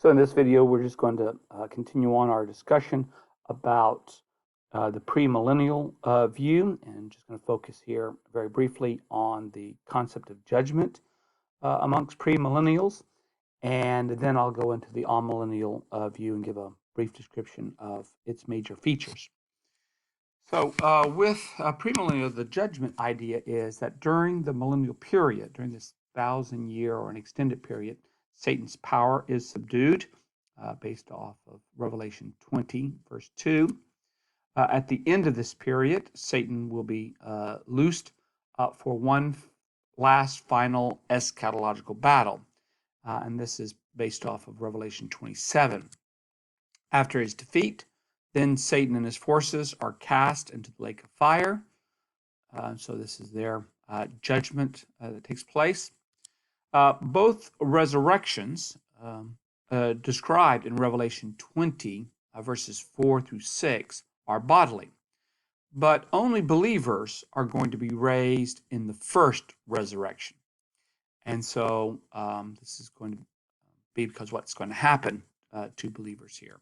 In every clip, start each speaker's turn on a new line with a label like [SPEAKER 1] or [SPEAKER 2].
[SPEAKER 1] So in this video, we're just going to continue on our discussion about the premillennial view, and just going to focus here very briefly on the concept of judgment amongst premillennials, and then I'll go into the amillennial view and give a brief description of its major features. So with premillennial, the judgment idea is that during the millennial period, during this 1,000-year or an extended period, Satan's power is subdued, based off of Revelation 20, verse 2. At the end of this period, Satan will be loosed for one last final eschatological battle, and this is based off of Revelation 27. After his defeat, then Satan and his forces are cast into the lake of fire. So this is their judgment that takes place. Both resurrections described in Revelation 20, verses 4 through 6, are bodily. But only believers are going to be raised in the first resurrection. And so this is going to be because what's going to happen to believers here.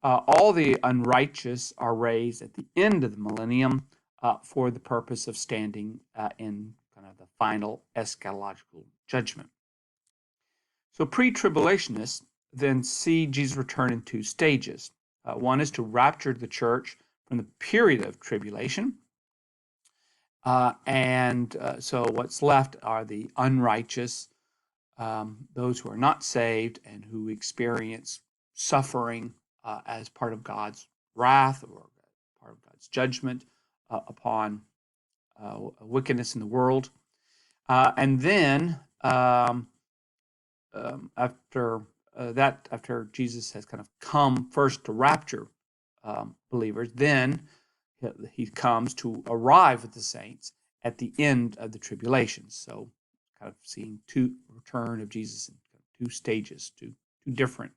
[SPEAKER 1] All the unrighteous are raised at the end of the millennium for the purpose of standing in kind of the final eschatological judgment. So pre-tribulationists then see Jesus return in two stages. One is to rapture the church from the period of tribulation. So what's left are the unrighteous, those who are not saved and who experience suffering as part of God's wrath or part of God's judgment upon wickedness in the world. And then after Jesus has kind of come first to rapture believers, then he comes to arrive with the saints at the end of the tribulation. So kind of seeing two return of Jesus in two stages, two different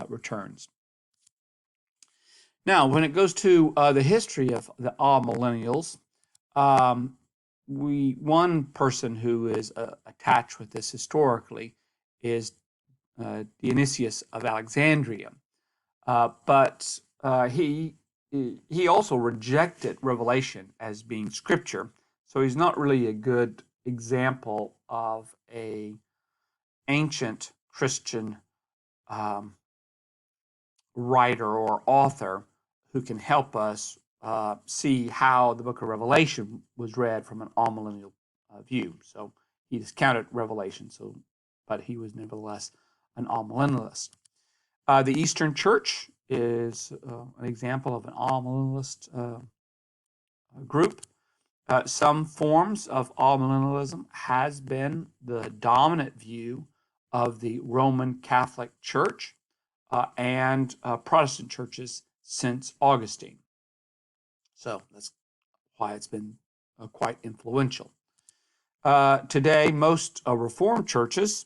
[SPEAKER 1] returns. Now, when it goes to the history of the amillennials, one person who is attached with this historically is Dionysius of Alexandria, but he also rejected Revelation as being scripture, so he's not really a good example of a ancient Christian writer or author who can help us see how the book of Revelation was read from an amillennial view. So he discounted Revelation, but he was nevertheless an amillennialist. The Eastern Church is an example of an amillennialist group. Some forms of amillennialism has been the dominant view of the Roman Catholic Church and Protestant churches since Augustine. So that's why it's been quite influential. Today, most Reformed churches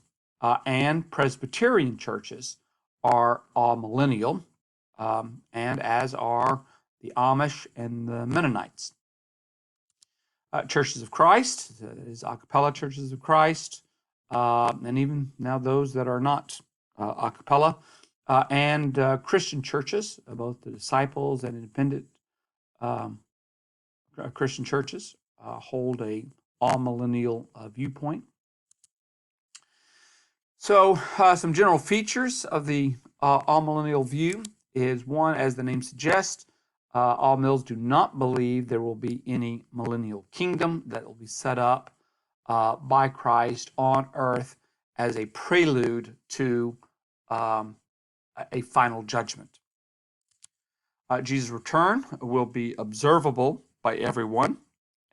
[SPEAKER 1] and Presbyterian churches are amillennial, and as are the Amish and the Mennonites. Churches of Christ, that is a cappella churches of Christ, and even now those that are not a cappella, and Christian churches, both the disciples and independent Christian churches hold a amillennial viewpoint. So some general features of the amillennial view is one, as the name suggests, amillennials do not believe there will be any millennial kingdom that will be set up by Christ on earth as a prelude to a final judgment. Jesus' return will be observable by everyone,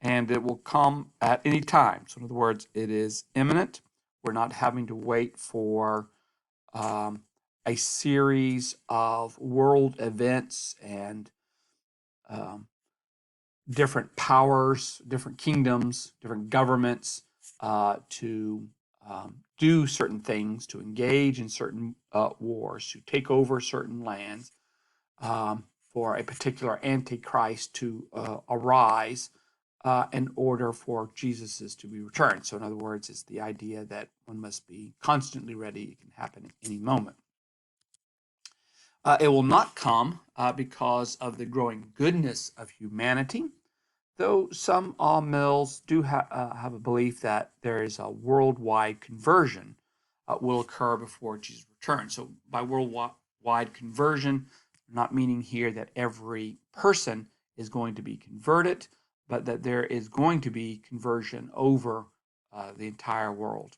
[SPEAKER 1] and it will come at any time. So in other words, it is imminent. We're not having to wait for a series of world events and different powers, different kingdoms, different governments to do certain things, to engage in certain wars, to take over certain lands, for a particular antichrist to arise in order for Jesus to be returned. So in other words, it's the idea that one must be constantly ready. It can happen at any moment. It will not come because of the growing goodness of humanity, though some mills do have a belief that there is a worldwide conversion will occur before Jesus returns. So by worldwide conversion, not meaning here that every person is going to be converted, but that there is going to be conversion over the entire world.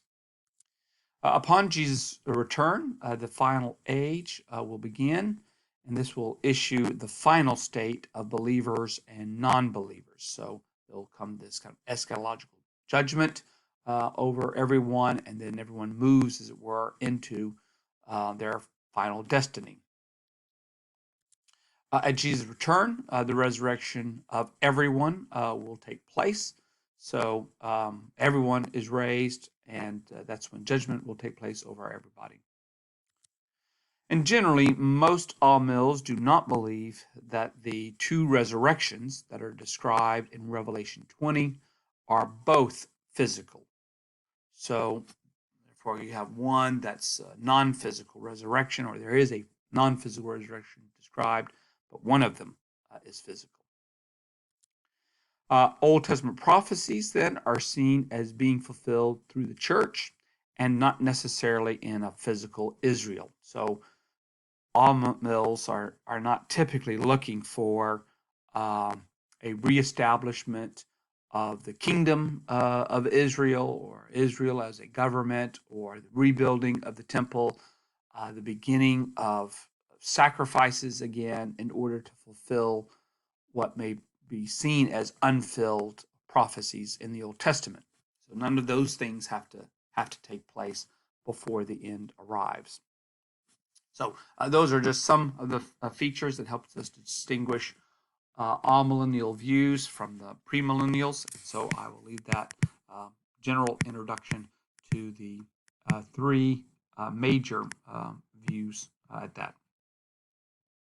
[SPEAKER 1] Upon Jesus' return, the final age will begin, and this will issue the final state of believers and non-believers. So there'll come this kind of eschatological judgment over everyone, and then everyone moves, as it were, into their final destiny. At Jesus' return, the resurrection of everyone will take place. So everyone is raised, and that's when judgment will take place over everybody. And generally, most amilles do not believe that the two resurrections that are described in Revelation 20 are both physical. So, therefore, you have one that's a non-physical resurrection, or there is a non-physical resurrection described, but one of them is physical. Old Testament prophecies then are seen as being fulfilled through the church and not necessarily in a physical Israel. So amilles are not typically looking for a reestablishment of the kingdom of Israel, or Israel as a government, or the rebuilding of the temple, the beginning of sacrifices again in order to fulfill what may be seen as unfilled prophecies in the Old Testament. So none of those things have to take place before the end arrives. So those are just some of the features that help us to distinguish amillennial views from the premillennials. So I will leave that general introduction to the three major views at that.